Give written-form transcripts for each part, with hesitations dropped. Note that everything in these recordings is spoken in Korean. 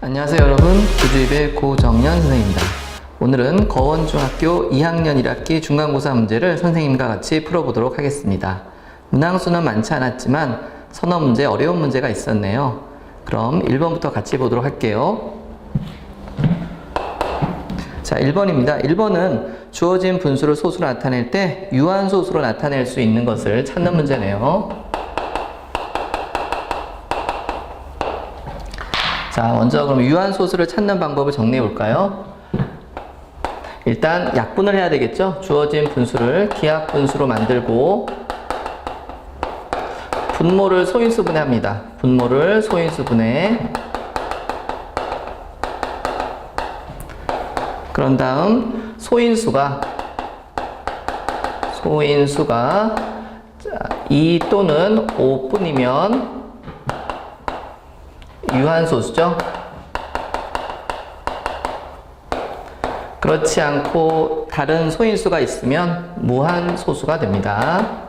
안녕하세요 여러분, 구주입의 고정연 선생님입니다. 오늘은 거원중학교 2학년 1학기 중간고사 문제를 선생님과 같이 풀어보도록 하겠습니다. 문항수는 많지 않았지만 서너 문제 어려운 문제가 있었네요. 그럼 1번부터 같이 보도록 할게요. 자, 1번입니다. 1번은 주어진 분수를 소수로 나타낼 때 유한소수로 나타낼 수 있는 것을 찾는 문제네요. 자, 먼저 그럼 유한소수를 찾는 방법을 정리해 볼까요? 일단 약분을 해야 되겠죠? 주어진 분수를 기하분수로 만들고 분모를 소인수분해 합니다. 분모를 소인수분해. 그런 다음 소인수가 2 또는 5뿐이면 유한소수죠. 그렇지 않고 다른 소인수가 있으면 무한소수가 됩니다.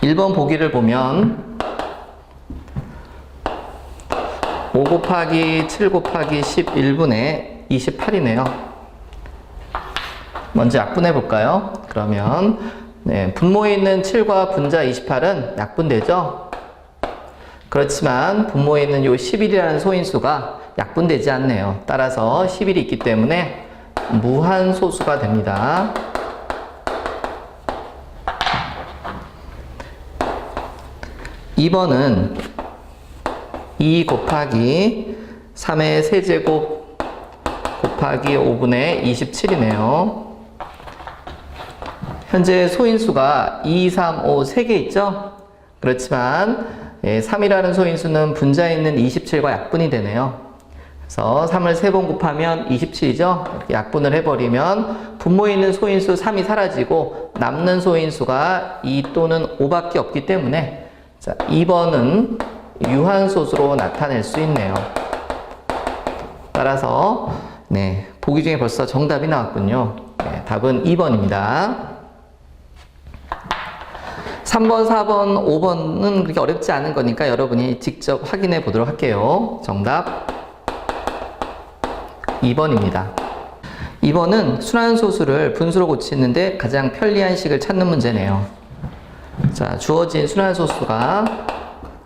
1번 보기를 보면 5 곱하기 7 곱하기 11분의 28이네요. 먼저 약분해 볼까요? 그러면 분모에 있는 7과 분자 28은 약분되죠? 그렇지만 분모에 있는 요 11이라는 소인수가 약분되지 않네요. 따라서 11이 있기 때문에 무한소수가 됩니다. (2번은) 2 곱하기 3의 세제곱 곱하기 5분의 27이네요. 현재 소인수가 2, 3, 5, 3개 있죠? 그렇지만 3이라는 소인수는 분자에 있는 27과 약분이 되네요. 그래서 3을 3번 곱하면 27이죠? 이렇게 약분을 해버리면 분모에 있는 소인수 3이 사라지고 남는 소인수가 2 또는 5밖에 없기 때문에 2번은 유한소수로 나타낼 수 있네요. 따라서 보기 중에 벌써 정답이 나왔군요. 답은 2번입니다. 3번, 4번, 5번은 그렇게 어렵지 않은 거니까 여러분이 직접 확인해 보도록 할게요. 정답 2번입니다. 2번은 순환소수를 분수로 고치는데 가장 편리한 식을 찾는 문제네요. 자, 주어진 순환소수가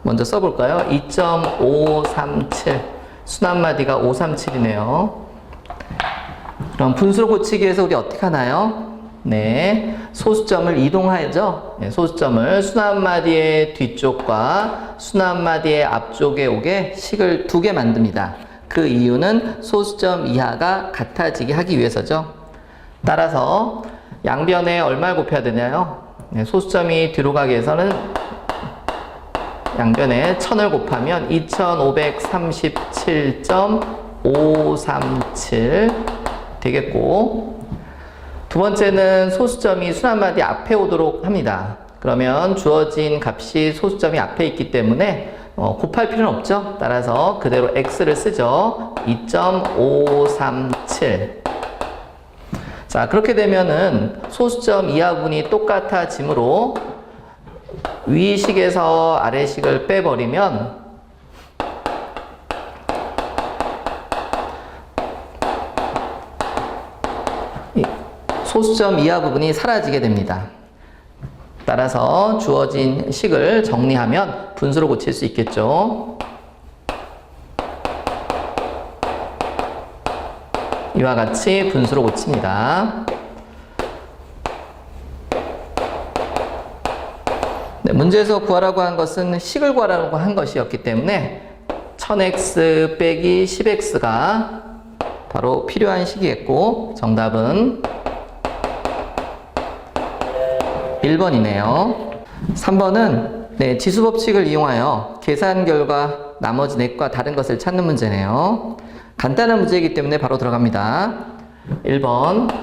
먼저 써볼까요? 2.537 순환마디가 537이네요. 그럼 분수로 고치기 위해서 우리 어떻게 하나요? 소수점을 이동하죠. 소수점을 순환마디의 뒤쪽과 순환마디의 앞쪽에 오게 식을 2개 만듭니다. 그 이유는 소수점 이하가 같아지게 하기 위해서죠. 따라서 양변에 얼마를 곱해야 되나요? 소수점이 뒤로 가기 위해서는 양변에 1000을 곱하면 2537.537 되겠고, 두 번째는 소수점이 순환마디 앞에 오도록 합니다. 그러면 주어진 값이 소수점이 앞에 있기 때문에 곱할 필요는 없죠. 따라서 그대로 x를 쓰죠. 2.537. 자, 그렇게 되면은 소수점 이하분이 똑같아지므로 위식에서 아래식을 빼버리면 소수점 이하 부분이 사라지게 됩니다. 따라서 주어진 식을 정리하면 분수로 고칠 수 있겠죠. 이와 같이 분수로 고칩니다. 문제에서 구하라고 한 것은 식을 구하라고 한 것이었기 때문에 1000x 빼기 10x가 바로 필요한 식이겠고, 정답은 1번이네요. 3번은 지수법칙을 이용하여 계산 결과 나머지 넷과 다른 것을 찾는 문제네요. 간단한 문제이기 때문에 바로 들어갑니다. 1번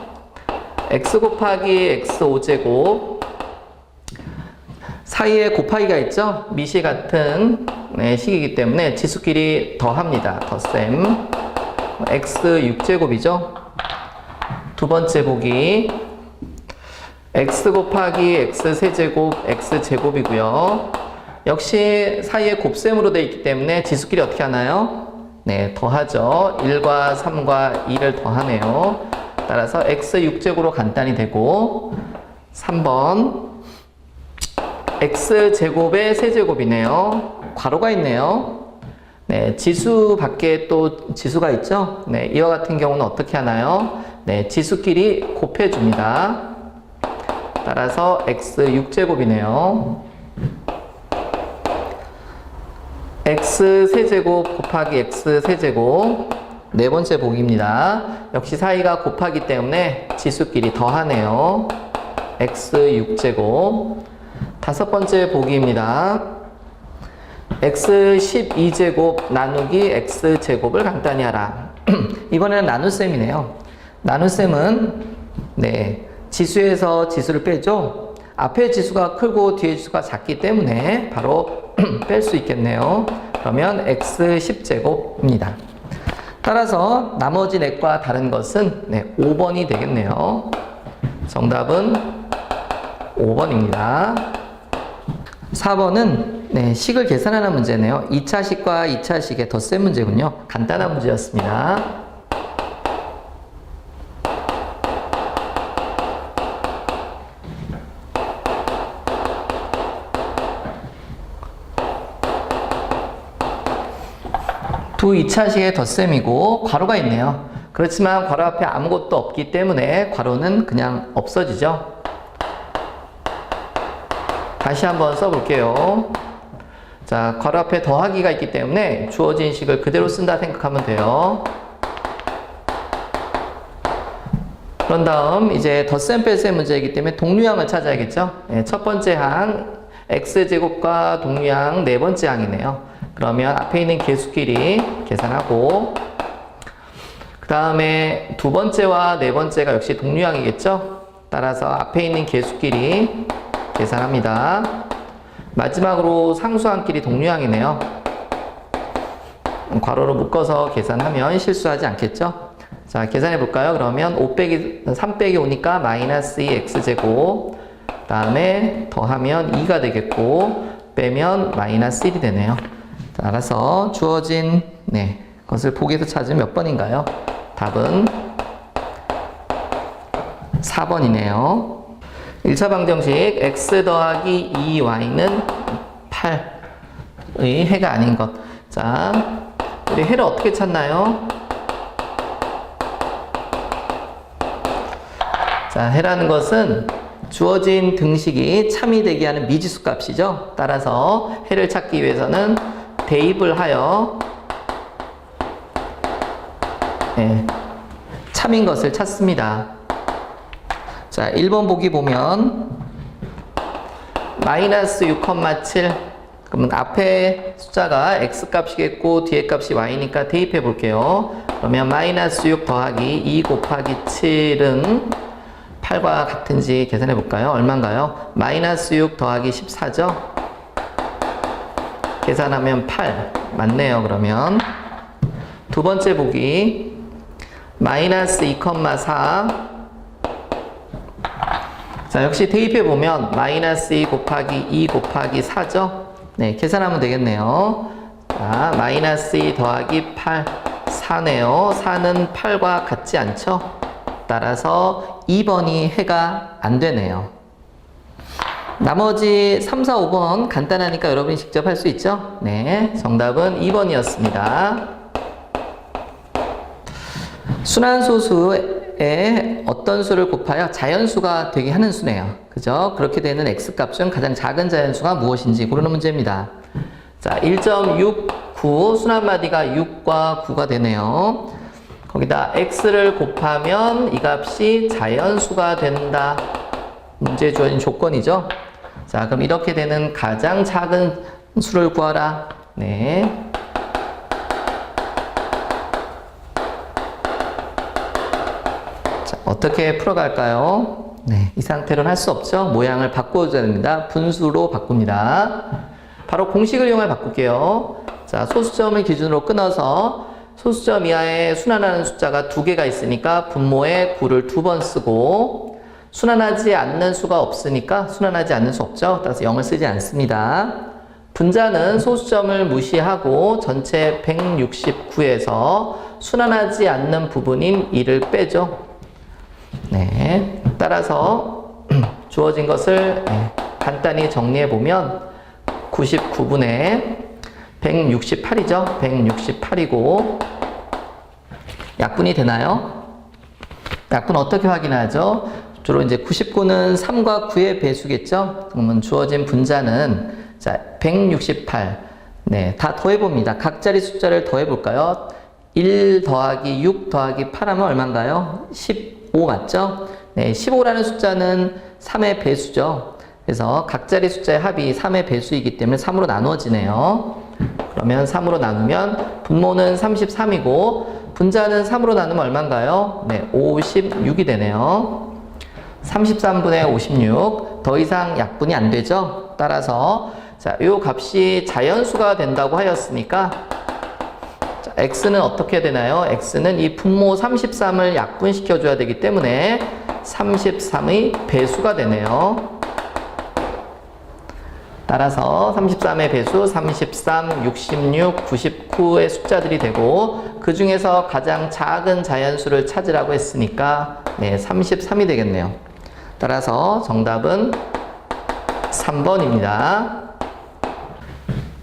x 곱하기 x 5제곱 사이에 곱하기가 있죠? 미시 같은 식이기 때문에 지수끼리 더합니다. 덧셈 x 6제곱이죠. 두 번째 보기 x 곱하기 x 세제곱 x 제곱이고요. 역시 사이에 곱셈으로 되어 있기 때문에 지수끼리 어떻게 하나요? 네, 더하죠. 1과 3과 2를 더하네요. 따라서 x 6제곱으로 간단히 되고 3번 x제곱의 세제곱이네요. 괄호가 있네요. 네, 지수 밖에 또 지수가 있죠. 네, 이와 같은 경우는 어떻게 하나요? 네, 지수끼리 곱해줍니다. 따라서 x 6제곱이네요. x 세제곱 곱하기 x 세제곱 네 번째 보기입니다. 역시 사이가 곱하기 때문에 지수끼리 더하네요. x 6제곱 다섯 번째 보기입니다. x 12제곱 나누기 x제곱을 간단히 하라. 이번에는 나눗셈이네요. 나눗셈은 네, 지수에서 지수를 빼죠. 앞에 지수가 크고 뒤에 지수가 작기 때문에 바로 뺄 수 있겠네요. 그러면 x 10제곱입니다. 따라서 나머지 넷과 다른 것은 네, 5번이 되겠네요. 정답은 5번입니다. 4번은 네, 식을 계산하는 문제네요. 2차식과 2차식의 덧셈 문제군요. 간단한 문제였습니다. 두 2차식의 덧셈이고 괄호가 있네요. 그렇지만 괄호 앞에 아무것도 없기 때문에 괄호는 그냥 없어지죠. 다시 한번 써볼게요. 자, 괄호 앞에 더하기가 있기 때문에 주어진 식을 그대로 쓴다 생각하면 돼요. 그런 다음 이제 덧셈 뺄셈 문제이기 때문에 동류항을 찾아야겠죠. 네, 첫 번째 항 x제곱과 동류항 네 번째 항이네요. 그러면 앞에 있는 개수끼리 계산하고 그 다음에 두 번째와 네 번째가 역시 동류항이겠죠. 따라서 앞에 있는 개수끼리 계산합니다. 마지막으로 상수항끼리 동류항이네요. 괄호로 묶어서 계산하면 실수하지 않겠죠. 자, 계산해 볼까요? 그러면 3 빼기 5니까 마이너스 2x제곱 그 다음에 더하면 2가 되겠고 빼면 마이너스 1이 되네요. 따라서 주어진 네, 것을 보기에서 찾으면 몇 번인가요? 답은 4번이네요. 1차 방정식 x 더하기 2y는 8의 해가 아닌 것. 자, 우리 해를 어떻게 찾나요? 자, 해라는 것은 주어진 등식이 참이 되게 하는 미지수 값이죠. 따라서 해를 찾기 위해서는 대입을 하여 네, 참인 것을 찾습니다. 자, 1번 보기 보면 마이너스 6,7 그러면 앞에 숫자가 x값이겠고 뒤에 값이 y니까 대입해 볼게요. 그러면 마이너스 6 더하기 2 곱하기 7은 8과 같은지 계산해 볼까요? 얼마인가요? 마이너스 6 더하기 14죠? 계산하면 8 맞네요. 그러면 두 번째 보기 마이너스 2,4 자, 역시 대입해 보면 마이너스 2 곱하기 2 곱하기 4죠? 네, 계산하면 되겠네요. 자, 마이너스 2 더하기 8 4네요. 4는 8과 같지 않죠? 따라서 2번이 해가 안 되네요. 나머지 3, 4, 5번 간단하니까 여러분이 직접 할 수 있죠? 네, 정답은 2번이었습니다. 순환소수에 어떤 수를 곱하여 자연수가 되게 하는 수네요. 그죠? 그렇게 되는 x값은 가장 작은 자연수가 무엇인지 고르는 문제입니다. 자, 1.69 순환마디가 6과 9가 되네요. 거기다 x를 곱하면 이 값이 자연수가 된다. 문제에 주어진 조건이죠. 자, 그럼 이렇게 되는 가장 작은 수를 구하라. 네. 자, 어떻게 풀어갈까요? 네, 이 상태로는 할 수 없죠. 모양을 바꿔줘야 됩니다. 분수로 바꿉니다. 바로 공식을 이용해 바꿀게요. 자, 소수점을 기준으로 끊어서 소수점 이하에 순환하는 숫자가 2개가 있으니까 분모에 9를 2번 쓰고 순환하지 않는 수가 없으니까 순환하지 않는 수 없죠. 따라서 0을 쓰지 않습니다. 분자는 소수점을 무시하고 전체 169에서 순환하지 않는 부분인 2를 빼죠. 네, 따라서 주어진 것을 간단히 정리해 보면 99분의 168이죠. 168이고 약분이 되나요? 약분 어떻게 확인하죠? 주로 이제 99는 3과 9의 배수겠죠? 그러면 주어진 분자는 자, 168. 네, 다 더해봅니다. 각자리 숫자를 더해볼까요? 1 더하기 6 더하기 8 하면 얼마인가요? 15 맞죠? 네, 15라는 숫자는 3의 배수죠. 그래서 각자리 숫자의 합이 3의 배수이기 때문에 3으로 나누어지네요. 그러면 3으로 나누면 분모는 33이고 분자는 3으로 나누면 얼마인가요? 네, 56이 되네요. 33분의 56. 더 이상 약분이 안 되죠? 따라서 자, 요 값이 자연수가 된다고 하였으니까 자, x는 어떻게 되나요? x는 이 분모 33을 약분시켜 줘야 되기 때문에 33의 배수가 되네요. 따라서 33의 배수 33, 66, 99의 숫자들이 되고 그 중에서 가장 작은 자연수를 찾으라고 했으니까 네, 33이 되겠네요. 따라서 정답은 3번입니다.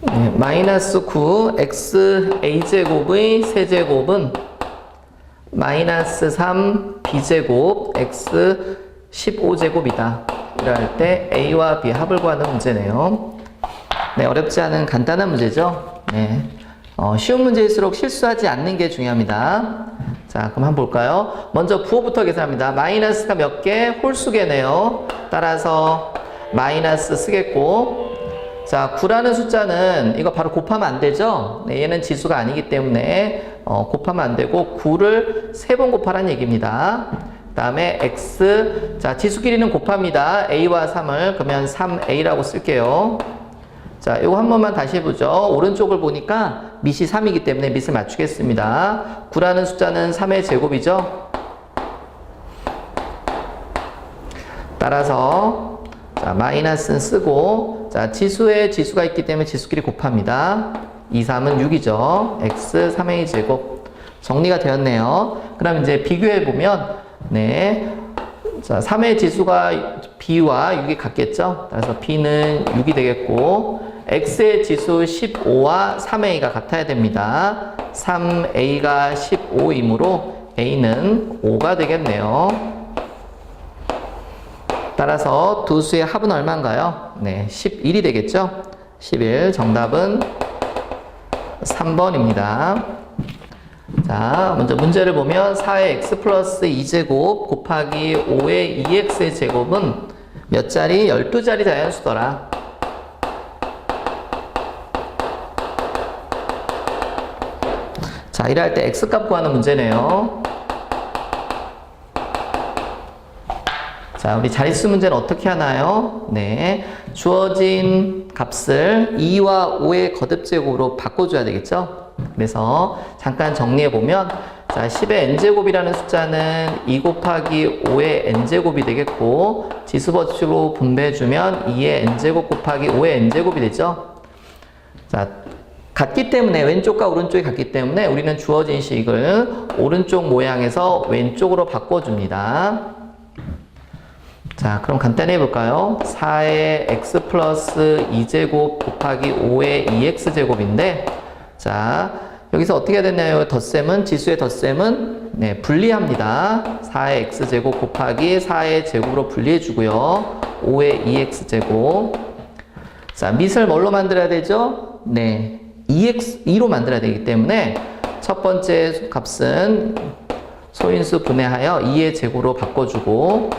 네, 마이너스 9 x a제곱의 세제곱은 마이너스 3 b제곱 x 15제곱이다. 이럴 때 a와 b 합을 구하는 문제네요. 네, 어렵지 않은 간단한 문제죠. 네, 쉬운 문제일수록 실수하지 않는 게 중요합니다. 자, 그럼 한번 볼까요? 먼저 부호부터 계산합니다. 마이너스가 몇 개? 홀수개네요. 따라서 마이너스 쓰겠고, 자, 9라는 숫자는 이거 바로 곱하면 안 되죠? 네, 얘는 지수가 아니기 때문에 곱하면 안 되고 9를 3번 곱하라는 얘기입니다. 그 다음에 x, 자, 지수끼리는 곱합니다. a와 3을 그러면 3a라고 쓸게요. 자, 이거 한 번만 다시 해보죠. 오른쪽을 보니까 밑이 3이기 때문에 밑을 맞추겠습니다. 9라는 숫자는 3의 제곱이죠. 따라서 자, 마이너스는 쓰고 자, 지수에 지수가 있기 때문에 지수끼리 곱합니다. 2, 3은 6이죠. x 3a 제곱 정리가 되었네요. 그럼 이제 비교해 보면 네, 자, 3의 지수가 b와 6이 같겠죠. 따라서 b는 6이 되겠고 x의 지수 15와 3a가 같아야 됩니다. 3a가 15이므로 a는 5가 되겠네요. 따라서 두 수의 합은 얼마인가요? 네, 11이 되겠죠? 11. 정답은 3번입니다. 자, 먼저 문제를 보면 4의 x 플러스 2제곱 곱하기 5의 2x의 제곱은 몇 자리? 12자리 자연수더라. 자, 이럴 때 x값 구하는 문제네요. 자, 우리 자릿수 문제는 어떻게 하나요? 네, 주어진 값을 2와 5의 거듭제곱으로 바꿔줘야 되겠죠? 그래서 잠깐 정리해보면 자, 10의 n제곱이라는 숫자는 2 곱하기 5의 n제곱이 되겠고 지수법칙으로 분배해주면 2의 n제곱 곱하기 5의 n제곱이 되죠? 자, 같기 때문에 왼쪽과 오른쪽이 같기 때문에 우리는 주어진 식을 오른쪽 모양에서 왼쪽으로 바꿔줍니다. 자, 그럼 간단히 해볼까요? 4의 x 플러스 2제곱 곱하기 5의 2x제곱인데 자, 여기서 어떻게 됐나요? 덧셈은, 지수의 덧셈은 네, 분리합니다. 4의 x제곱 곱하기 4의 제곱으로 분리해주고요. 5의 2x제곱. 자, 밑을 뭘로 만들어야 되죠? 네, 2로 만들어야 되기 때문에 첫 번째 값은 소인수 분해하여 2의 제곱으로 바꿔주고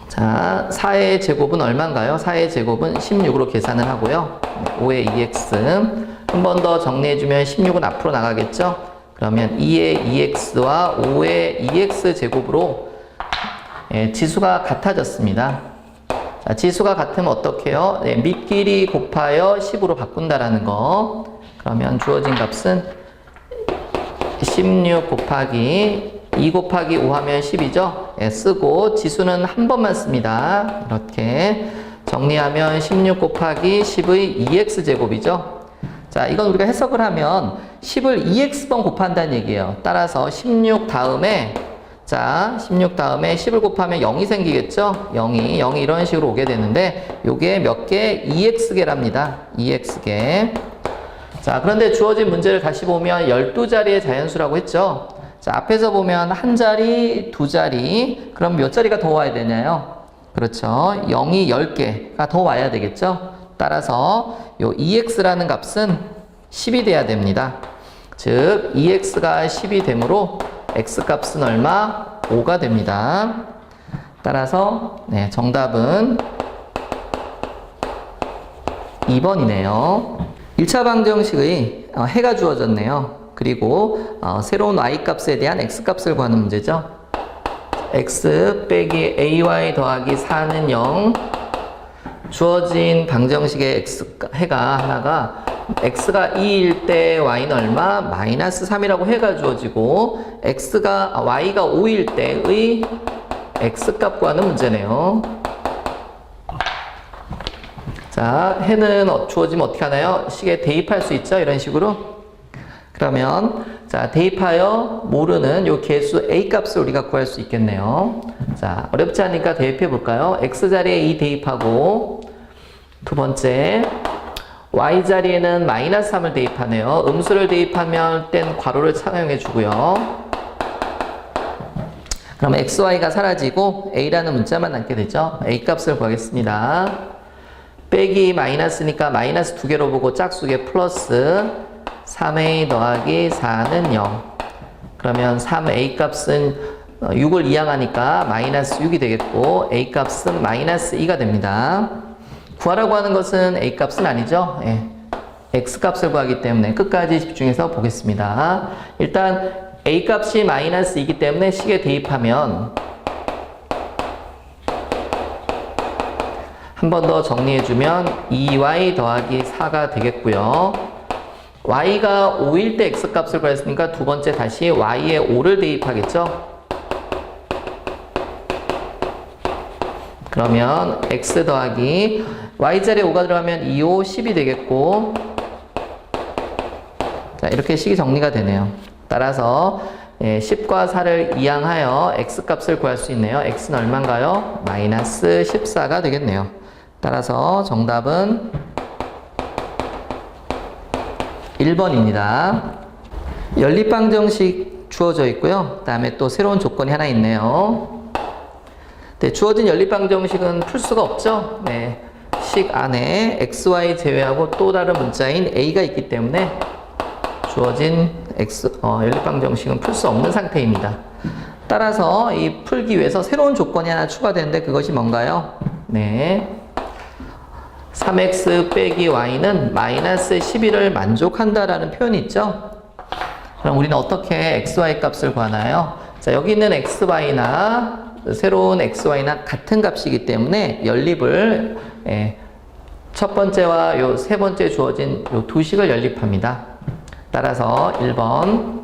자, 4의 제곱은 얼마인가요? 4의 제곱은 16으로 계산을 하고요. 5의 2x 한 번 더 정리해주면 16은 앞으로 나가겠죠? 그러면 2의 2x와 5의 2x 제곱으로 지수가 같아졌습니다. 자, 지수가 같으면 어떻게 해요? 네, 밑끼리 곱하여 10으로 바꾼다라는 거. 그러면 주어진 값은 16 곱하기 2 곱하기 5 하면 10이죠? 예, 쓰고 지수는 한 번만 씁니다. 이렇게 정리하면 16 곱하기 10의 2x제곱이죠. 자, 이건 우리가 해석을 하면 10을 2x번 곱한다는 얘기예요. 따라서 16 다음에, 자, 16 다음에 10을 곱하면 0이 생기겠죠? 0이 이런 식으로 오게 되는데, 요게 몇 개? 2x개랍니다. 2x개. 자, 그런데 주어진 문제를 다시 보면 12자리의 자연수라고 했죠? 자, 앞에서 보면 한 자리, 두 자리, 그럼 몇 자리가 더 와야 되나요? 그렇죠. 0이 10개가 더 와야 되겠죠? 따라서 요 2x라는 값은 10이 돼야 됩니다. 즉 2x가 10이 되므로 x값은 얼마? 5가 됩니다. 따라서 네, 정답은 2번이네요. 1차 방정식의 해가 주어졌네요. 그리고 새로운 y값에 대한 x값을 구하는 문제죠. x 빼기 ay 더하기 4는 0. 주어진 방정식의 해가 하나가 x가 2일 때 y는 얼마? 마이너스 3이라고 해가 주어지고 y가 5일 때의 x값 구하는 문제네요. 자, 해는 주어지면 어떻게 하나요? 식에 대입할 수 있죠? 이런 식으로. 그러면 자, 대입하여 모르는 요 개수 a 값을 우리가 구할 수 있겠네요. 자, 어렵지 않으니까 대입해 볼까요? x 자리에 2 대입하고, 두 번째 y 자리에는 마이너스 3을 대입하네요. 음수를 대입하면 땐 괄호를 차용해 주고요. 그러면 xy가 사라지고 a라는 문자만 남게 되죠. a 값을 구하겠습니다. 빼기 마이너스니까 마이너스 두 개로 보고 짝수개 플러스 3a 더하기 4는 0. 그러면 3a 값은 6을 이항하니까 마이너스 6이 되겠고 a 값은 마이너스 2가 됩니다. 구하라고 하는 것은 a 값은 아니죠. 예. x 값을 구하기 때문에 끝까지 집중해서 보겠습니다. 일단 a 값이 마이너스 2이기 때문에 식에 대입하면 한 번 더 정리해주면 2y 더하기 4가 되겠고요. y가 5일 때 x값을 구했으니까 두 번째 다시 y에 5를 대입하겠죠. 그러면 x 더하기 y자리에 5가 들어가면 2, 5, 10이 되겠고, 자, 이렇게 식이 정리가 되네요. 따라서 10과 4를 이항하여 x값을 구할 수 있네요. x는 얼마인가요? 마이너스 14가 되겠네요. 따라서 정답은 1번입니다. 연립방정식 주어져 있고요. 그 다음에 또 새로운 조건이 하나 있네요. 네, 주어진 연립방정식은 풀 수가 없죠. 네, 식 안에 xy 제외하고 또 다른 문자인 a가 있기 때문에 주어진 연립방정식은 풀 수 없는 상태입니다. 따라서 이 풀기 위해서 새로운 조건이 하나 추가되는데 그것이 뭔가요? 네, 3x 빼기 y는 마이너스 11을 만족한다라는 표현이 있죠. 그럼 우리는 어떻게 xy 값을 구하나요? 자, 여기 있는 xy나 새로운 xy나 같은 값이기 때문에 연립을 첫 번째와 요 세 번째 주어진 요 두 식을 연립합니다. 따라서 1번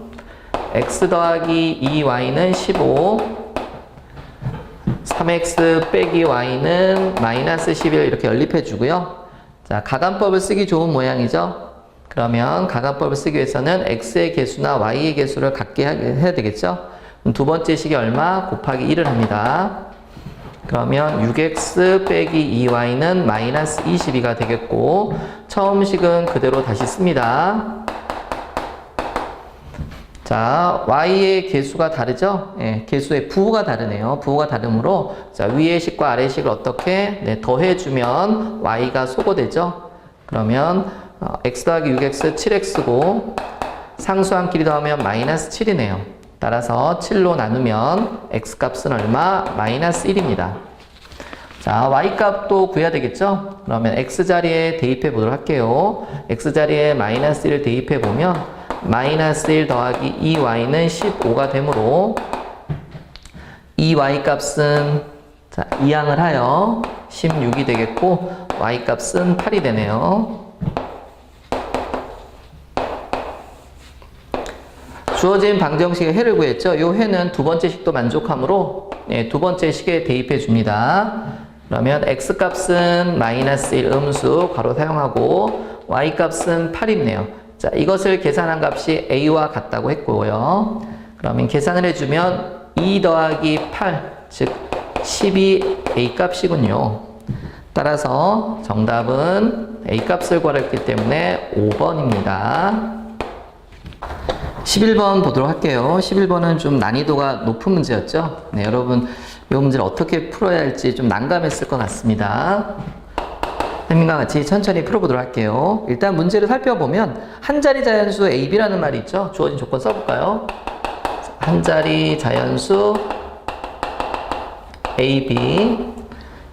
x 더하기 2y는 15, 3x 빼기 y는 마이너스 11 이렇게 연립해 주고요. 자, 가간법을 쓰기 좋은 모양이죠. 그러면 가간법을 쓰기 위해서는 x의 개수나 y의 개수를 같게 해야 되겠죠. 그럼 두 번째 식이 얼마? 곱하기 1을 합니다. 그러면 6x 빼기 2y는 마이너스 22가 되겠고, 처음 식은 그대로 다시 씁니다. 자, y의 개수가 다르죠? 예, 개수의 부호가 다르네요. 부호가 다르므로, 자, 위의 식과 아래 식을 어떻게 더해주면 y가 소거되죠? 그러면, x 더하기 6x, 7x고, 상수한 끼리 더하면 마이너스 7이네요. 따라서 7로 나누면 x 값은 얼마? 마이너스 1입니다. 자, y 값도 구해야 되겠죠? 그러면 x 자리에 대입해 보도록 할게요. x 자리에 마이너스 1을 대입해 보면, 마이너스 1 더하기 2y는 15가 되므로 2y 값은 자, 이항을 하여 16이 되겠고 y 값은 8이 되네요. 주어진 방정식의 해를 구했죠. 이 해는 두 번째 식도 만족하므로 두 번째 식에 대입해 줍니다. 그러면 x값은 마이너스 1 음수 괄호 사용하고 y값은 8이네요. 자, 이것을 계산한 값이 a와 같다고 했고요. 그러면 계산을 해주면 2 더하기 8, 즉 12 a값이군요. 따라서 정답은 a값을 구하랬기 때문에 5번입니다. 11번 보도록 할게요. 11번은 좀 난이도가 높은 문제였죠. 네, 여러분 이 문제를 어떻게 풀어야 할지 좀 난감했을 것 같습니다. 쌤과 같이 천천히 풀어보도록 할게요. 일단 문제를 살펴보면 한 자리 자연수 AB라는 말이 있죠. 주어진 조건 써볼까요? 한 자리 자연수 AB.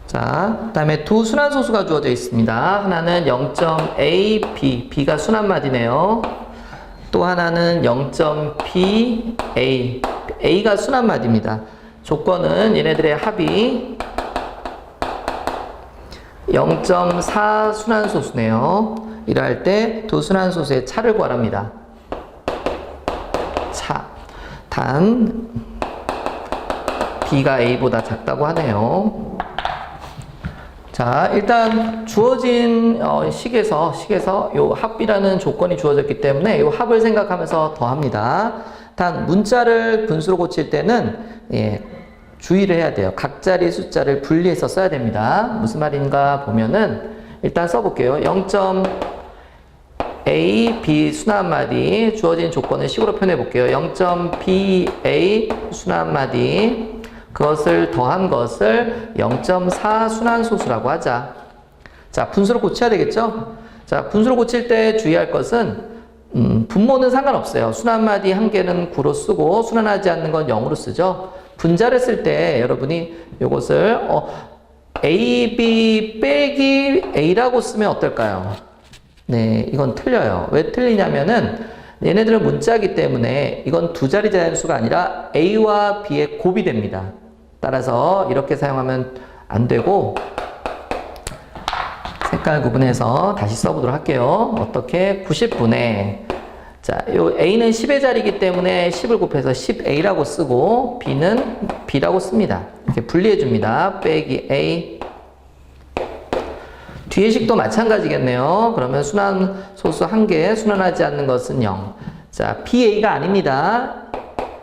자, 그 다음에 두 순환소수가 주어져 있습니다. 하나는 0.A, B, B가 순환마디네요. 또 하나는 0.B, A, A가 순환마디입니다. 조건은 얘네들의 합이 0.4 순환소수네요. 이럴 때 두 순환소수의 차를 구하랍니다. 차. 단 B가 A보다 작다고 하네요. 자, 일단 주어진 식에서 요 합이라는 조건이 주어졌기 때문에 요 합을 생각하면서 더합니다. 단 문자를 분수로 고칠 때는 주의를 해야 돼요. 각 자리 숫자를 분리해서 써야 됩니다. 무슨 말인가 보면은 일단 써볼게요. 0.a, b 순환마디 주어진 조건을 식으로 표현해 볼게요. 0.ba 순환마디 그것을 더한 것을 0.4 순환소수라고 하자. 자, 분수로 고쳐야 되겠죠? 자, 분수로 고칠 때 주의할 것은 분모는 상관없어요. 순환마디 한 개는 9로 쓰고 순환하지 않는 건 0으로 쓰죠. 분자를 쓸 때 여러분이 이것을 AB 빼기 A라고 쓰면 어떨까요? 네, 이건 틀려요. 왜 틀리냐면은 얘네들은 문자이기 때문에 이건 두 자리 자연수가 아니라 A와 B의 곱이 됩니다. 따라서 이렇게 사용하면 안 되고 색깔 구분해서 다시 써보도록 할게요. 어떻게? 90분의 자, 요 A는 10의 자리이기 때문에 10을 곱해서 10A라고 쓰고 B는 B라고 씁니다. 이렇게 분리해 줍니다. 빼기 A. 뒤의 식도 마찬가지겠네요. 그러면 순환소수 한 개, 순환하지 않는 것은 0. 자, BA가 아닙니다.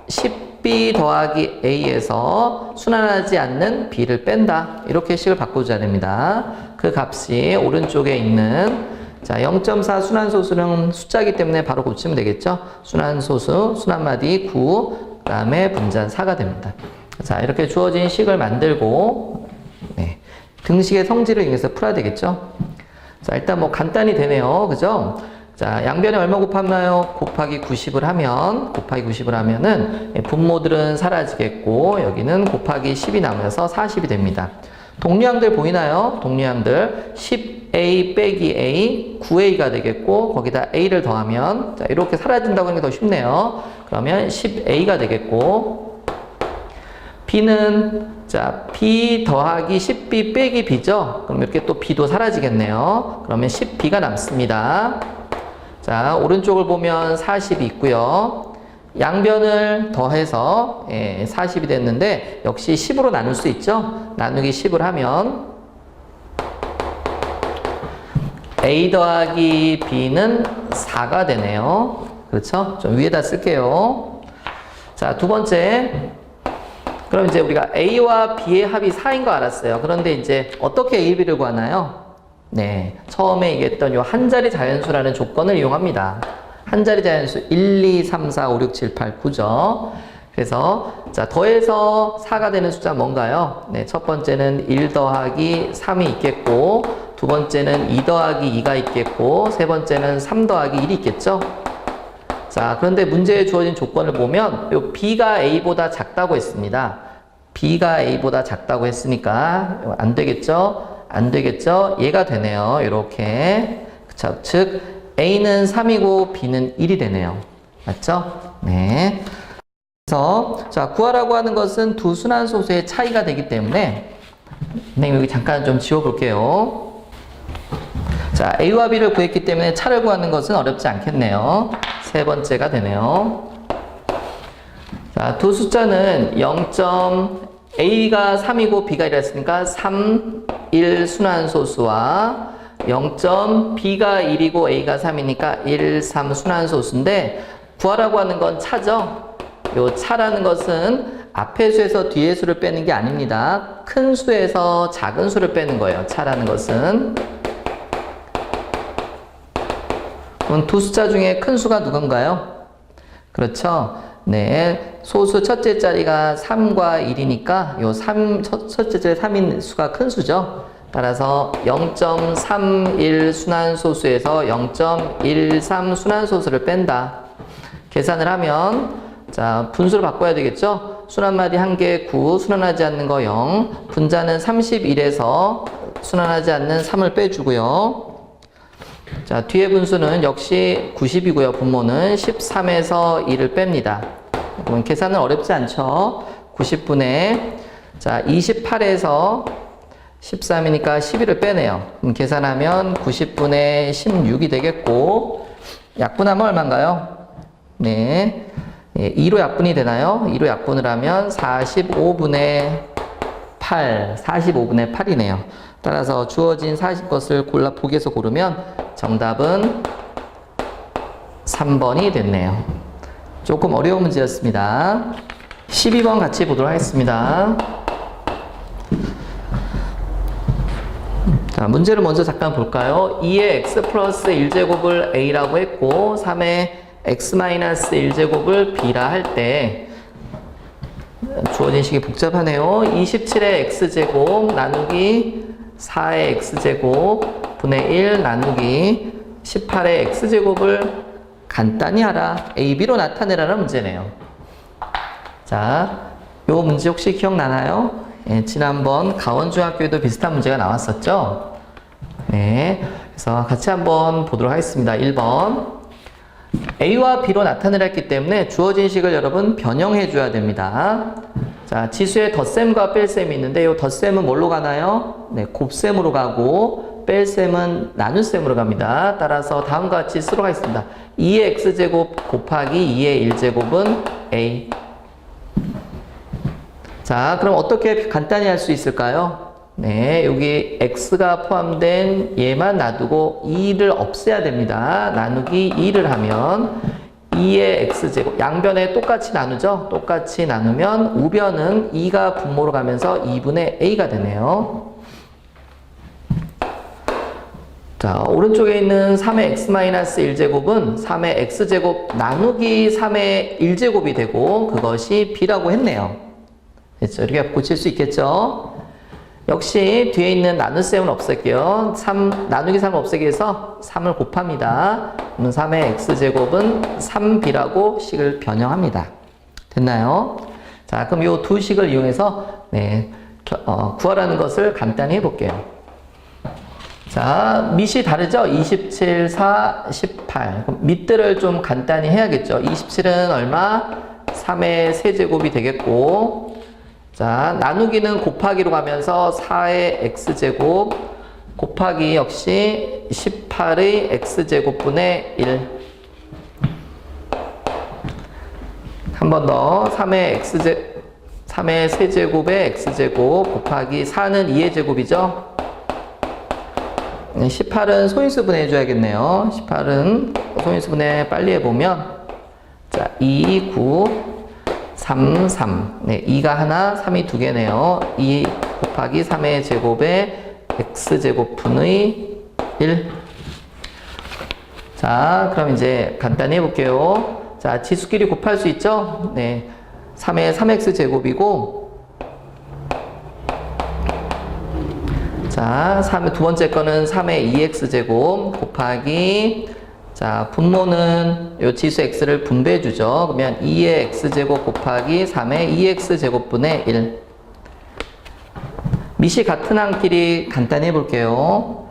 10B 더하기 A에서 순환하지 않는 B를 뺀다. 이렇게 식을 바꿔줘야 됩니다. 그 값이 오른쪽에 있는 자, 0.4 순환소수는 숫자이기 때문에 바로 고치면 되겠죠? 순환소수, 순환마디 9, 그 다음에 분자는 4가 됩니다. 자, 이렇게 주어진 식을 만들고, 등식의 성질을 이용해서 풀어야 되겠죠? 자, 일단 뭐 간단히 되네요. 그죠? 자, 양변에 얼마 곱하나요? 곱하기 90을 하면은, 분모들은 사라지겠고, 여기는 곱하기 10이 남아서 40이 됩니다. 동류항들 보이나요? 동류항들 10A 빼기 A 9A가 되겠고 거기다 A를 더하면 자, 이렇게 사라진다고 하는 게 더 쉽네요. 그러면 10A가 되겠고 B는 자 B 더하기 10B 빼기 B죠. 그럼 이렇게 또 B도 사라지겠네요. 그러면 10B가 남습니다. 자, 오른쪽을 보면 40이 있고요. 양변을 더해서 40이 됐는데 역시 10으로 나눌 수 있죠. 나누기 10을 하면 A 더하기 B는 4가 되네요. 그렇죠? 좀 위에다 쓸게요. 자, 두 번째. 그럼 이제 우리가 A와 B의 합이 4인 거 알았어요. 그런데 이제 어떻게 A, B를 구하나요? 네, 처음에 얘기했던 요 한 자리 자연수라는 조건을 이용합니다. 한 자리 자연수 1, 2, 3, 4, 5, 6, 7, 8, 9죠. 그래서 자 더해서 4가 되는 숫자 뭔가요? 네, 첫 번째는 1 더하기 3이 있겠고 두 번째는 2 더하기 2가 있겠고 세 번째는 3 더하기 1이 있겠죠. 자, 그런데 문제에 주어진 조건을 보면 요 B가 A보다 작다고 했습니다. B가 A보다 작다고 했으니까 안 되겠죠? 안 되겠죠? 얘가 되네요. 이렇게. 즉 A는 3이고 B는 1이 되네요. 맞죠? 네. 그래서 자, 구하라고 하는 것은 두 순환소수의 차이가 되기 때문에 선생님 여기 잠깐 좀 지워볼게요. 자, A와 B를 구했기 때문에 차를 구하는 것은 어렵지 않겠네요. 세 번째가 되네요. 자, 두 숫자는 A가 3이고 B가 1이라 했으니까 3, 1 순환소수와 0점 B가 1이고 A가 3이니까 1, 3 순환소수인데 구하라고 하는 건 차죠? 요 차라는 것은 앞의 수에서 뒤의 수를 빼는 게 아닙니다. 큰 수에서 작은 수를 빼는 거예요. 차라는 것은. 그럼 두 숫자 중에 큰 수가 누군가요? 그렇죠. 네. 소수 첫째 자리가 3과 1이니까 요 첫째 자리 3인 수가 큰 수죠. 따라서 0.31 순환소수에서 0.13 순환소수를 뺀다. 계산을 하면 자, 분수를 바꿔야 되겠죠? 순환마디 1개 9, 순환하지 않는 거 0, 분자는 31에서 순환하지 않는 3을 빼주고요. 자, 뒤에 분수는 역시 90이고요. 분모는 13에서 2를 뺍니다. 그러면 계산은 어렵지 않죠? 90분의 자, 28에서 13이니까 12를 빼내요. 그럼 계산하면 90분의 16이 되겠고 약분하면 얼마인가요? 네. 2로 약분이 되나요? 2로 약분을 하면 45분의 8, 45분의 8이네요. 따라서 주어진 40것을 보기에서 고르면 정답은 3번이 됐네요. 조금 어려운 문제였습니다. 12번 같이 보도록 하겠습니다. 자, 문제를 먼저 잠깐 볼까요? 2의 x 플러스 1제곱을 a라고 했고 3의 x 마이너스 1제곱을 b라 할 때 주어진 식이 복잡하네요. 27의 x제곱 나누기 4의 x제곱 분의 1 나누기 18의 x제곱을 간단히 하라. a, b로 나타내라는 문제네요. 자, 요 문제 혹시 기억나나요? 예, 지난번 가원중학교에도 비슷한 문제가 나왔었죠? 네. 그래서 같이 한번 보도록 하겠습니다. 1번. A와 B로 나타내라 했기 때문에 주어진 식을 여러분 변형해 줘야 됩니다. 자, 지수에 덧셈과 뺄셈이 있는데 이 덧셈은 뭘로 가나요? 네, 곱셈으로 가고 뺄셈은 나눗셈으로 갑니다. 따라서 다음과 같이 수로가 있습니다. 2의 x제곱 곱하기 2의 1제곱은 A. 자, 그럼 어떻게 간단히 할 수 있을까요? 네, 여기 x가 포함된 얘만 놔두고 2를 없애야 됩니다. 나누기 2를 하면 2의 x제곱, 양변에 똑같이 나누죠? 똑같이 나누면 우변은 2가 분모로 가면서 2분의 a가 되네요. 자, 오른쪽에 있는 3의 x-1제곱은 3의 x제곱 나누기 3의 1제곱이 되고 그것이 b라고 했네요. 됐죠? 이렇게 고칠 수 있겠죠? 역시 뒤에 있는 나눗셈은 없앨게요. 3, 나누기 3을 없애기 위해서 3을 곱합니다. 그러면 3의 x제곱은 3b라고 식을 변형합니다. 됐나요? 자, 그럼 이 두 식을 이용해서 네, 구하라는 것을 간단히 해볼게요. 자, 밑이 다르죠? 27, 4, 18. 그럼 밑들을 좀 간단히 해야겠죠? 27은 얼마? 3의 세제곱이 되겠고 자, 나누기는 곱하기로 가면서 4의 x제곱 곱하기 역시 18의 x제곱분의 1. 한 번 더 3의 세제곱의 x제곱 곱하기 4는 2의 제곱이죠. 18은 소인수분해 해줘야겠네요. 18은 소인수분해 빨리 해보면 자, 2, 9 3, 3. 네, 2가 하나, 3이 두 개네요. 2 곱하기 3의 제곱에 x제곱분의 1. 자, 그럼 이제 간단히 해볼게요. 자, 지수끼리 곱할 수 있죠? 네. 3의 3x제곱이고, 자, 두 번째 거는 3의 2x제곱 곱하기 자, 분모는 요 지수 x를 분배해 주죠. 그러면 2의 x제곱 곱하기 3의 2x제곱분의 1. 밑이 같은 항끼리 간단히 해볼게요.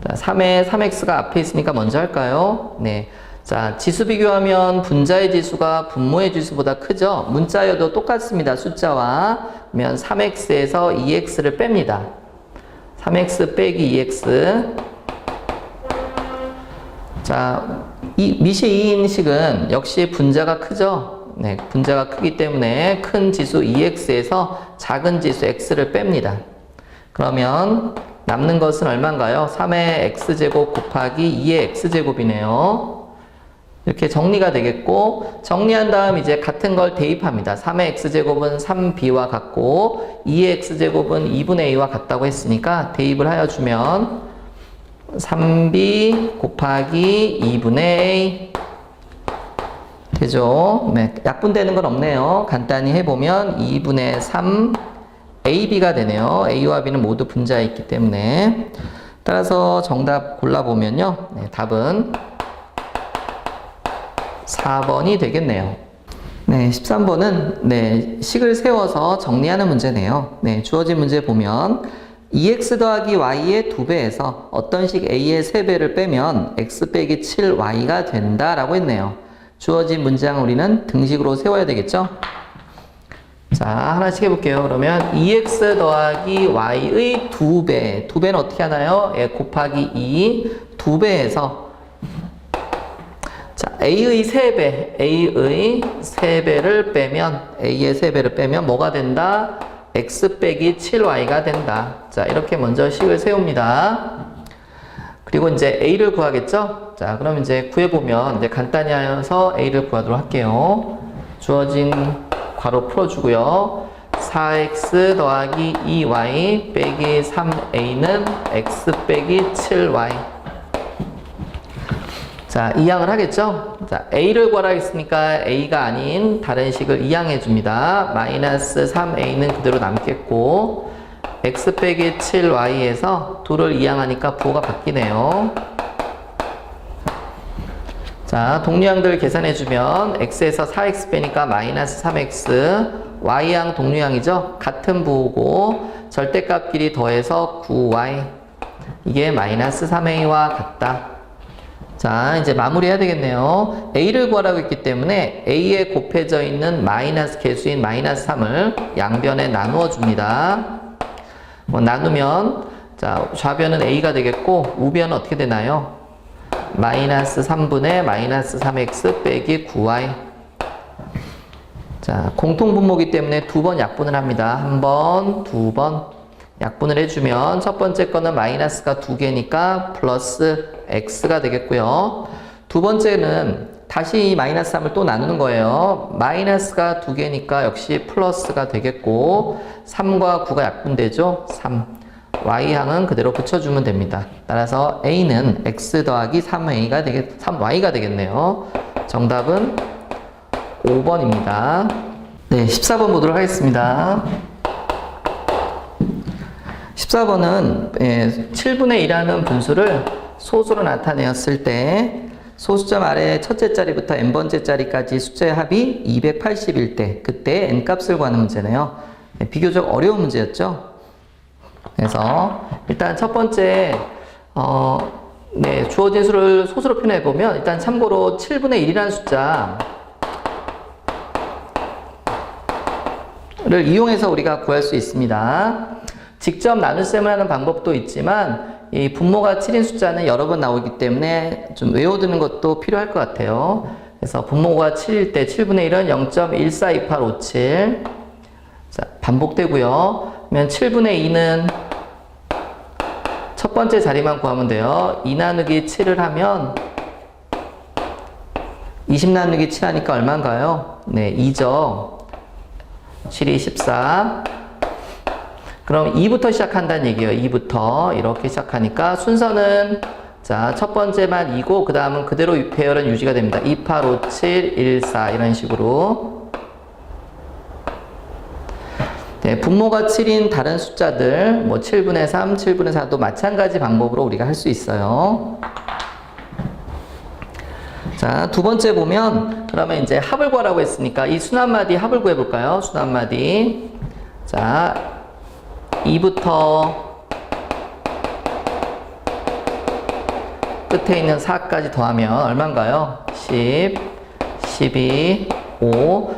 자, 3의 3x가 앞에 있으니까 먼저 할까요? 네. 자, 지수 비교하면 분자의 지수가 분모의 지수보다 크죠? 문자여도 똑같습니다. 숫자와. 그러면 3x에서 2x를 뺍니다. 3x 빼기 2x. 자, 이 밑이 2인 식은 역시 분자가 크죠? 네, 분자가 크기 때문에 큰 지수 2x에서 작은 지수 x를 뺍니다. 그러면 남는 것은 얼마인가요? 3의 x제곱 곱하기 2의 x제곱이네요. 이렇게 정리가 되겠고, 정리한 다음 이제 같은 걸 대입합니다. 3의 x제곱은 3b와 같고 2의 x제곱은 2분의 a와 같다고 했으니까 대입을 하여 주면 3b 곱하기 2분의 a 되죠? 네, 약분되는 건 없네요. 간단히 해보면 2분의 3 ab가 되네요. a와 b는 모두 분자에 있기 때문에. 따라서 정답 골라보면요. 네, 답은 4번이 되겠네요. 네, 13번은 네, 식을 세워서 정리하는 문제네요. 네, 주어진 문제 보면 2x 더하기 y의 2배에서 어떤 식 a의 3배를 빼면 x 빼기 7y가 된다라고 했네요. 주어진 문장 우리는 등식으로 세워야 되겠죠? 자, 하나씩 해볼게요. 그러면 2x 더하기 y의 2배. 2배는 어떻게 하나요? 예, 곱하기 2. 2배에서 자, a의 3배. a의 3배를 빼면, a의 3배를 빼면 뭐가 된다? x 빼기 7y가 된다. 자, 이렇게 먼저 식을 세웁니다. 그리고 이제 a를 구하겠죠? 자, 그럼 이제 구해보면 이제 간단히 하여서 a를 구하도록 할게요. 주어진 괄호 풀어주고요. 4x 더하기 2y 빼기 3a는 x 빼기 7y. 자, 이항을 하겠죠? 자, a를 구하라 했으니까 a가 아닌 다른 식을 이항해 줍니다. 마이너스 3a는 그대로 남겠고 x 빼기 7y에서 2를 이항하니까 부호가 바뀌네요. 자, 동류항들 계산해주면 x에서 4x 빼니까 마이너스 3x, y항 동류항이죠? 같은 부호고 절대값끼리 더해서 9y, 이게 마이너스 3a와 같다. 자, 이제 마무리해야 되겠네요. a를 구하라고 했기 때문에 a에 곱해져 있는 마이너스 개수인 마이너스 3을 양변에 나누어 줍니다. 나누면 자, 좌변은 a가 되겠고 우변은 어떻게 되나요? 마이너스 3분의 마이너스 3x 빼기 9y. 자, 공통분모이기 때문에 두 번 약분을 합니다. 한 번, 두 번 약분을 해주면 첫 번째 거는 마이너스가 2개니까 플러스 x가 되겠고요. 두 번째는 다시 이 마이너스 3을 또 나누는 거예요. 마이너스가 2개니까 역시 플러스가 되겠고 3과 9가 약분되죠. 3. y항은 그대로 붙여주면 됩니다. 따라서 a는 x 더하기 3y가 되겠네요. 정답은 5번입니다. 네, 14번 보도록 하겠습니다. 14번은 7분의 1이라는 분수를 소수로 나타내었을 때 소수점 아래 첫째 자리부터 n번째 자리까지 숫자의 합이 280일 때 그때 n값을 구하는 문제네요. 비교적 어려운 문제였죠. 그래서 일단 첫 번째 주어진 수를 소수로 표현해 보면 일단 참고로 7분의 1이라는 숫자를 이용해서 우리가 구할 수 있습니다. 직접 나눗셈을 하는 방법도 있지만 이 분모가 7인 숫자는 여러 번 나오기 때문에 좀 외워두는 것도 필요할 것 같아요. 그래서 분모가 7일 때 7분의 1은 0.142857. 자, 반복되고요. 그러면 7분의 2는 첫 번째 자리만 구하면 돼요. 2 나누기 7을 하면 20 나누기 7 하니까 얼마인가요? 네, 2죠. 7이 14. 그럼 2부터 시작한다는 얘기예요. 2부터 이렇게 시작하니까 순서는 자, 첫 번째만 2고 그 다음은 그대로 배열은 유지가 됩니다. 2, 8, 5, 7, 1, 4 이런 식으로. 네, 분모가 7인 다른 숫자들 뭐 7분의 3, 7분의 4도 마찬가지 방법으로 우리가 할 수 있어요. 자, 두 번째 보면 그러면 이제 합을 구하라고 했으니까 이 순환마디 합을 구해 볼까요? 순환마디. 자, 2부터 끝에 있는 4까지 더하면 얼마인가요? 10, 12, 5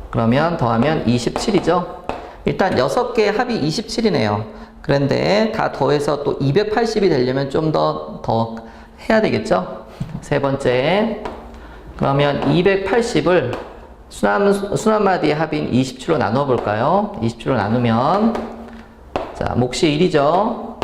그러면 더하면 27이죠. 일단 6개의 합이 27이네요. 그런데 다 더해서 또 280이 되려면 좀 더 해야 되겠죠? 세 번째 그러면 280을 순환마디의 합인 27로 나눠 볼까요? 27로 나누면, 자, 몫이 1이죠.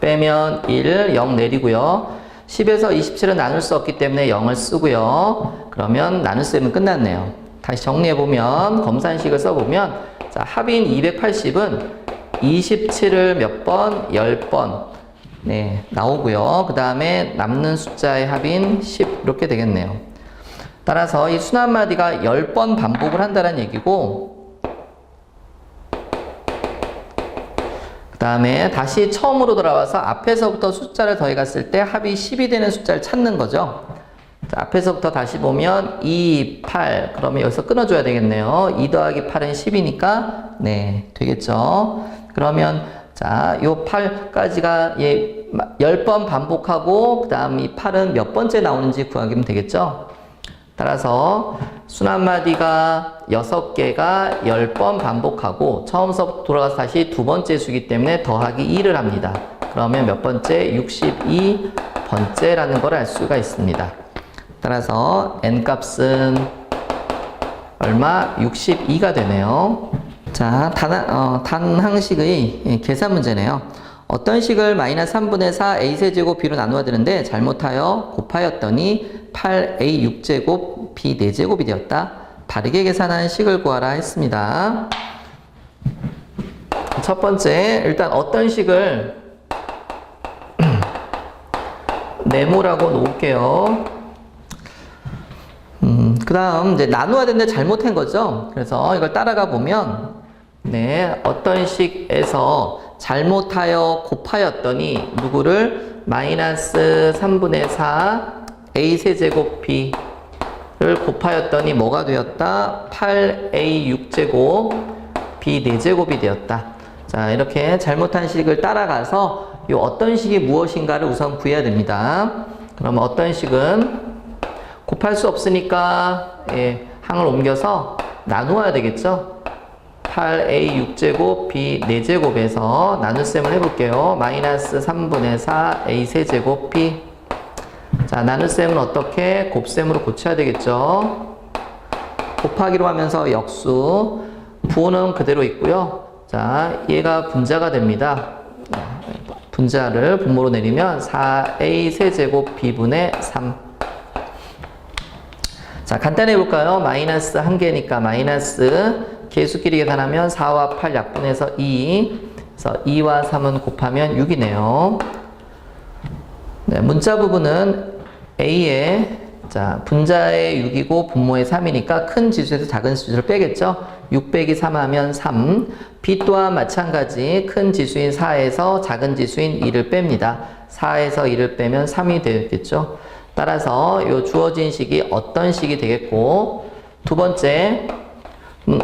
빼면 1, 0 내리고요. 10에서 27은 나눌 수 없기 때문에 0을 쓰고요. 그러면 나눗셈은 끝났네요. 다시 정리해보면, 검산식을 써보면, 자, 합인 280은 27을 몇 번? 10번. 네, 나오고요. 그 다음에 남는 숫자의 합인 10, 이렇게 되겠네요. 따라서 이 순환마디가 10번 반복을 한다는 얘기고, 그 다음에 다시 처음으로 돌아와서 앞에서부터 숫자를 더해갔을 때 합이 10이 되는 숫자를 찾는 거죠. 자, 앞에서부터 다시 보면 2, 8, 그러면 여기서 끊어줘야 되겠네요. 2 더하기 8은 10이니까 네, 되겠죠. 그러면 자, 요 8까지가 예, 10번 반복하고 그 다음 이 8은 몇 번째 나오는지 구하기면 되겠죠. 따라서 순환마디가 6개가 10번 반복하고 처음부터 돌아가서 다시 두 번째 수이기 때문에 더하기 2를 합니다. 그러면 몇 번째? 62번째라는 걸 알 수가 있습니다. 따라서 n값은 얼마? 62가 되네요. 자, 단항식의 계산 문제네요. 어떤 식을 마이너스 3분의 4 a세제곱 b로 나누어야 되는데 잘못하여 곱하였더니 8a 6제곱 b 4제곱이 되었다. 다르게 계산한 식을 구하라 했습니다. 첫 번째, 일단 어떤 식을 네모라고 놓을게요. 그 다음 이제 나누어야 되는데 잘못한 거죠. 그래서 이걸 따라가 보면 네, 어떤 식에서 잘못하여 곱하였더니 누구를 마이너스 3분의 4 a 세제곱 b를 곱하였더니 뭐가 되었다? 8a 6제곱 b 4제곱이 되었다. 자, 이렇게 잘못한 식을 따라가서 이 어떤 식이 무엇인가를 우선 구해야 됩니다. 그러면 어떤 식은 곱할 수 없으니까 예, 항을 옮겨서 나누어야 되겠죠. 8a 6제곱 b 4제곱에서 나눗셈을 해볼게요. 마이너스 3분의 4 a 세제곱 b. 자, 나눗셈은 어떻게? 곱셈으로 고쳐야 되겠죠. 곱하기로 하면서 역수, 부호는 그대로 있고요. 자, 얘가 분자가 됩니다. 분자를 분모로 내리면 4a 세제곱 b분의 3. 자, 간단히 해볼까요? 마이너스 1개니까 마이너스 개수끼리 계산하면 4와 8 약분해서 2. 그래서 2와 3은 곱하면 6이네요. 네, 문자 부분은 A의 자, 분자의 6이고 분모의 3이니까 큰 지수에서 작은 지수를 빼겠죠. 6 빼기 3 하면 3. B 또한 마찬가지 큰 지수인 4에서 작은 지수인 2를 뺍니다. 4에서 2를 빼면 3이 되겠죠. 따라서 이 주어진 식이 어떤 식이 되겠고, 두 번째,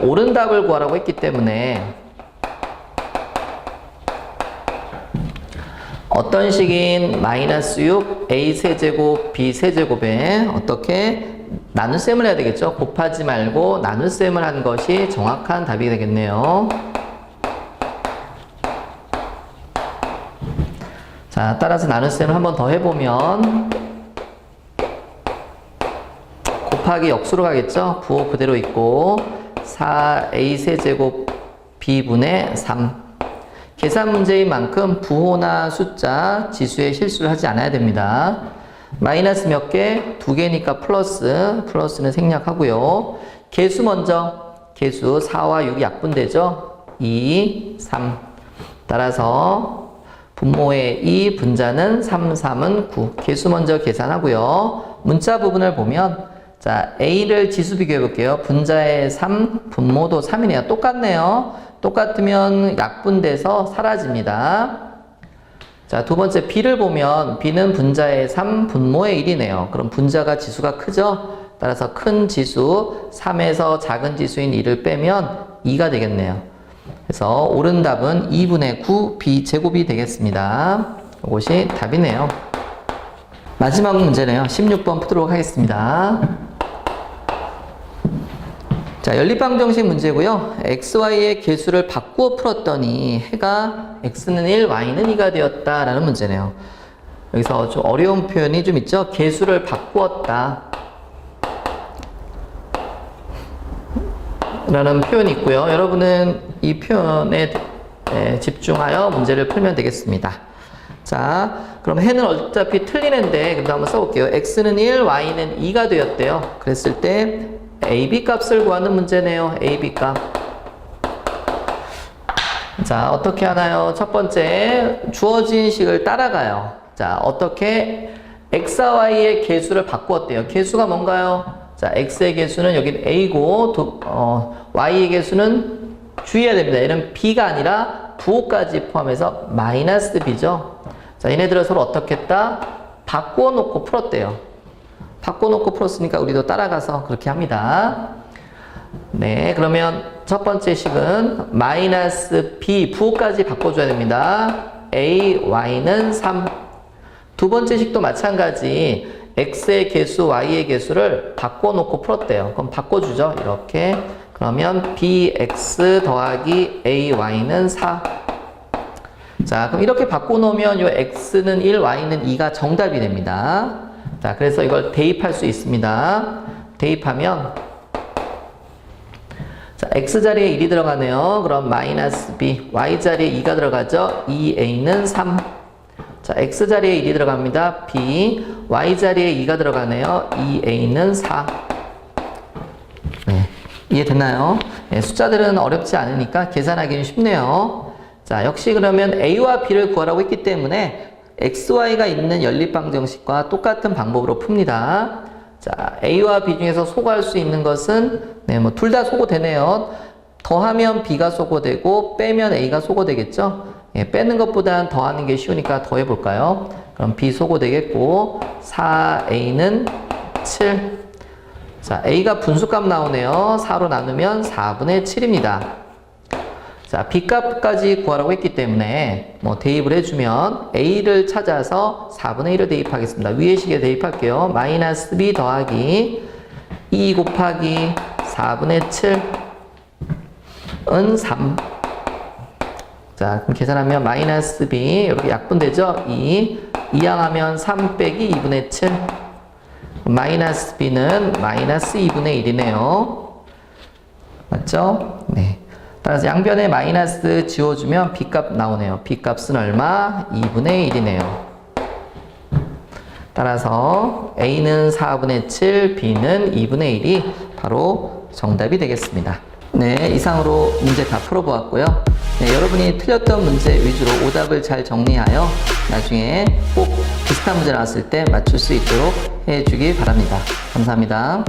옳은 답을 구하라고 했기 때문에 어떤 식인 마이너스 6 a 세제곱 b 세제곱에 어떻게 나눗셈을 해야 되겠죠. 곱하지 말고 나눗셈을 한 것이 정확한 답이 되겠네요. 자, 따라서 나눗셈을 한 번 더 해보면 곱하기 역수로 가겠죠. 부호 그대로 있고 4a 세제곱 b분의 3. 계산 문제인 만큼 부호나 숫자, 지수에 실수를 하지 않아야 됩니다. 마이너스 몇 개? 2개니까 플러스, 플러스는 생략하고요. 개수 먼저, 개수 4와 6이 약분되죠. 2, 3. 따라서 분모의 2, 분자는 3, 3은 9. 개수 먼저 계산하고요. 문자 부분을 보면 자, A를 지수 비교해 볼게요. 분자의 3, 분모도 3이네요. 똑같네요. 똑같으면 약분돼서 사라집니다. 자, 두 번째 B를 보면 B는 분자의 3, 분모의 1이네요. 그럼 분자가 지수가 크죠? 따라서 큰 지수 3에서 작은 지수인 2를 빼면 2가 되겠네요. 그래서 옳은 답은 2분의 9 B 제곱이 되겠습니다. 이것이 답이네요. 마지막 문제네요. 16번 푸도록 하겠습니다. 자, 연립방정식 문제고요. xy의 개수를 바꾸어 풀었더니 해가 x는 1, y는 2가 되었다라는 문제네요. 여기서 좀 어려운 표현이 좀 있죠. 개수를 바꾸었다. 라는 표현이 있고요. 여러분은 이 표현에 집중하여 문제를 풀면 되겠습니다. 자, 그럼 해는 어차피 틀린 해인데 그래도 한번 써볼게요. x는 1, y는 2가 되었대요. 그랬을 때 ab 값을 구하는 문제네요. ab 값. 자, 어떻게 하나요? 첫 번째, 주어진 식을 따라가요. 자, 어떻게 x와 y의 개수를 바꾸었대요. 개수가 뭔가요? 자, x의 개수는 여기 a고 y의 개수는 주의해야 됩니다. 얘는 b가 아니라 부호까지 포함해서 마이너스 b죠. 자, 얘네들을 서로 어떻게 했다? 바꾸어 놓고 풀었대요. 바꾸어 놓고 풀었으니까 우리도 따라가서 그렇게 합니다. 네, 그러면 첫 번째 식은 마이너스 b 부호까지 바꿔줘야 됩니다. a, y는 3. 두 번째 식도 마찬가지 x의 개수, y의 개수를 바꿔놓고 풀었대요. 그럼 바꿔주죠. 이렇게. 그러면 bx 더하기 ay는 4. 자, 그럼 이렇게 바꿔놓으면 요 x는 1, y는 2가 정답이 됩니다. 자, 그래서 이걸 대입할 수 있습니다. 대입하면 자, x자리에 1이 들어가네요. 그럼 마이너스 b, y자리에 2가 들어가죠. 2a는 3. 자, x자리에 1이 들어갑니다. b, y자리에 2가 들어가네요. 2a는 4. 네, 이해됐나요? 네, 숫자들은 어렵지 않으니까 계산하기는 쉽네요. 자, 역시 그러면 a와 b를 구하라고 했기 때문에 xy가 있는 연립방정식과 똑같은 방법으로 풉니다. 자, a와 b 중에서 소거할 수 있는 것은 네, 뭐 둘 다 소거되네요. 더하면 b가 소거되고 빼면 a가 소거되겠죠. 예, 빼는 것보다는 더하는 게 쉬우니까 더해볼까요? 그럼 b 소거되겠고 4a는 7. 자, a가 분수값 나오네요. 4로 나누면 4분의 7입니다. 자, b값까지 구하라고 했기 때문에 뭐 대입을 해주면 a를 찾아서 4분의 1을 대입하겠습니다. 위의 식에 대입할게요. 마이너스 b 더하기 2 곱하기 4분의 7은 3. 자, 그럼 계산하면 마이너스 b 이렇게 약분되죠? 2 이항하면 3 빼기 2분의 7. 마이너스 b는 마이너스 2분의 1이네요. 맞죠? 네. 따라서 양변에 마이너스 지워주면 b값 나오네요. b값은 얼마? 2분의 1이네요. 따라서 a는 4분의 7, b는 2분의 1이 바로 정답이 되겠습니다. 네, 이상으로 문제 다 풀어보았고요. 네, 여러분이 틀렸던 문제 위주로 오답을 잘 정리하여 나중에 꼭 비슷한 문제 나왔을 때 맞출 수 있도록 해주기 바랍니다. 감사합니다.